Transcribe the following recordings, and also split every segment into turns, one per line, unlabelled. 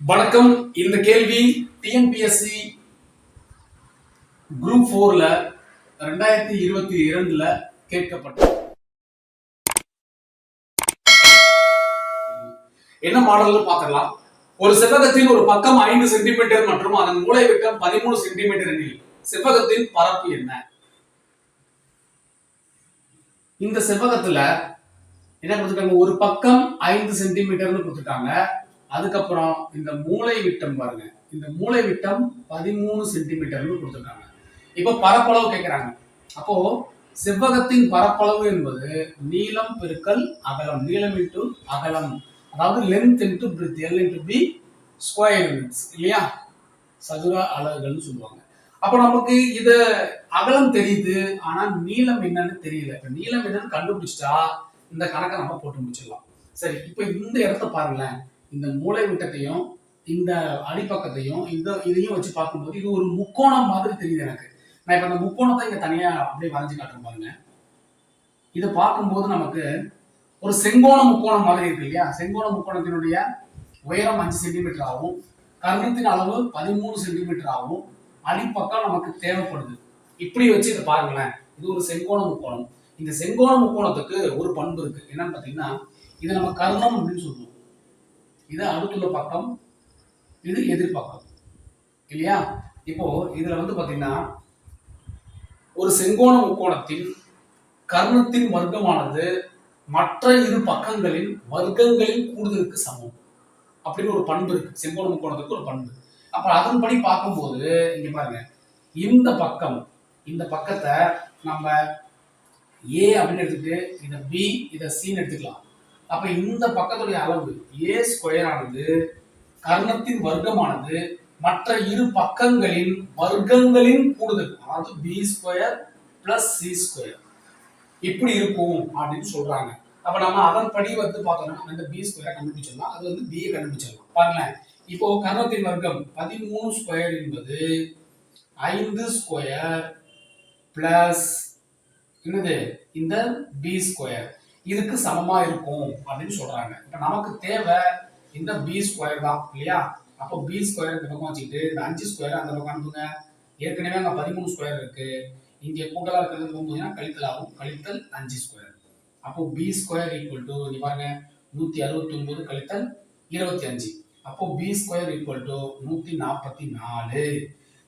வணக்கம். இந்த கேள்வி டிஎன்பிஎஸ்சி குரூப் 4ல 2022ல கேட்கப்பட்டது. என்ன மாடல்னு பார்க்கலாம். ஒரு செவ்வகத்தின் ஒரு பக்கம் 5 சென்டிமீட்டர் மற்றும் அதன் மூலை விட்டம் 13 சென்டிமீட்டர் எனில் செவ்வகத்தின் பரப்பு என்ன? இந்த செவ்வகத்துல என்ன கொடுத்துருக்காங்க? ஒரு பக்கம் 5 சென்டிமீட்டர்னு கொடுத்துருக்காங்க. அதுக்கப்புறம் இந்த மூளை விட்டம் பாருங்க, இந்த மூளை விட்டம் 13 சென்டிமீட்டர்னு கொடுத்துருக்காங்க. இப்ப பரப்பளவு கேட்கிறாங்க. அப்போ செவ்வகத்தின் பரப்பளவு என்பது நீளம் பெருக்கல் அகலம், நீளம் இன்டு அகலம், அதாவது length into breadth, L into B square units இல்லையா, சதுர அலகுகள்னு சொல்லுவாங்க. அப்ப நமக்கு இது அகலம் தெரியுது, ஆனா நீளம் என்னன்னு தெரியல. இப்ப நீளம் என்னன்னு கண்டுபிடிச்சிட்டா இந்த கணக்கை நம்ம போட்டு முடிச்சிடலாம். சரி, இப்ப இந்த இடத்த பாருங்களேன், இந்த மூளை விட்டத்தையும் இந்த அடிப்பக்கத்தையும் இதையும் வச்சு பார்க்கும்போது இது ஒரு முக்கோணம் மாதிரி தெரியுது எனக்கு. நான் இப்ப அந்த முக்கோணத்தை இங்க தனியா அப்படியே வரைஞ்சு காட்டுறேன் பாருங்க. இதை பார்க்கும்போது நமக்கு ஒரு செங்கோண முக்கோணம் மாதிரி இருக்கு இல்லையா. செங்கோண முக்கோணத்தினுடைய உயரம் 5 சென்டிமீட்டர் ஆகும், கர்ணத்தின் அளவு 13 சென்டிமீட்டர் ஆகும், அடிப்பக்கம் நமக்கு தேவைப்படுது. இப்படி வச்சு இதை பாருங்களேன், இது ஒரு செங்கோண முக்கோணம். இந்த செங்கோண முக்கோணத்துக்கு ஒரு பண்பு இருக்கு. என்னன்னு பாத்தீங்கன்னா, இது நம்ம கர்ணம் அப்படின்னு சொல்லுவோம். இது அடுத்துள்ள பக்கம், இது எதிர்பக்கம் இல்லையா. இப்போ இதுல வந்து பாத்தீங்கன்னா, ஒரு செங்கோண முக்கோணத்தின் கர்ணத்தின் வர்க்கமானது மற்ற இரு பக்கங்களின் வர்க்கங்களின் கூடுதலுக்கு சமம் அப்படின்னு ஒரு பண்பு இருக்கு. செங்கோண முக்கோணத்துக்கு ஒரு பண்பு. அப்ப அதன்படி பார்க்கும்போது இங்க பாருங்க, இந்த பக்கம், இந்த பக்கத்தை நம்ம ஏ அப்படின்னு எடுத்துட்டு இதை பி, இதை சின்னு எடுத்துக்கலாம். அப்ப இந்த பக்கத்துடைய அளவு ஏ ஸ்கொயர் ஆனது கர்ணத்தின் வர்க்கமானது மற்ற இரு பக்கங்களின் வர்க்கங்களின் கூடுதல், அதாவது B square plus C square இப்படி இருக்கும் அப்படின்னு சொல்றாங்க. அப்ப நம்ம அதன்படி வந்து பார்த்தோம்னா அந்த பி ஸ்கொயரை கண்டுபிடிச்சிடலாம். அது வந்து பியை கண்டுபிடிச்சிடலாம். பாருங்களேன், இப்போ கர்ணத்தின் வர்க்கம் 13 ஸ்கொயர் என்பது 5 ஸ்கொயர் பிளஸ் என்னது இந்த பி ஸ்கொயர், இதுக்கு சமமா இருக்கும் அப்படின்னு சொல்றாங்க. இப்ப நமக்கு தேவை இந்த பி ஸ்கொயர் தான் இல்லையா. அப்போ பி ஸ்கொயர் இந்த பக்கம் வச்சுக்கிட்டு இந்த 5 ஸ்கொயர் அந்த பக்கம் அனுப்புங்க. ஏற்கனவே அங்க 13 ஸ்கொயர் இருக்கு, இங்க கூட்டலா இருக்கிறது போகும்போதுன்னா கழித்தல் ஆகும், கழித்தல் 5 ஸ்கொயர். அப்போ பி ஸ்கொயர் ஈக்குவல் டு நீ பாருங்க 169 கழித்தல் 25. அப்போ பி ஸ்கொயர் ஈக்குவல் டு 144.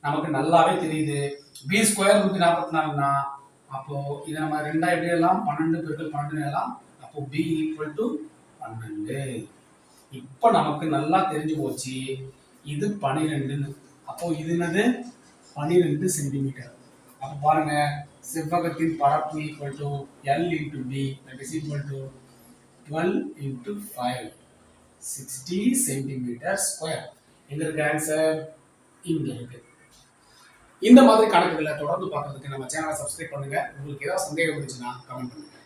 நமக்கு நல்லாவே தெரியுது பி ஸ்கொயர் 144னா அப்போ இதை நம்ம 2 எப்படி எல்லாம் 12 பெருக்கல் 12 எல்லாம், அப்போ பி ஈக்குவல் டு 12. இப்ப நமக்கு நல்லா தெரிஞ்சு போச்சு இது 12. அப்போ இது என்னது 12 சென்டிமீட்டர். அப்ப பாருங்க, செவ்வகத்தின் பரப்பு equal to L into B, that is equal to 12 into 5, 60 centimetre square. எங்க இருக்கு ஆன்சர்? இங்க இருக்கு. இந்த மாதிரி கணக்குகளை தொடர்ந்து பார்க்கறதுக்கு நம்ம சேனலை சப்ஸ்கிரைப் பண்ணுங்க. உங்களுக்கு ஏதாவது சந்தேகம் இருந்துச்சுன்னா கமெண்ட் பண்ணுங்க.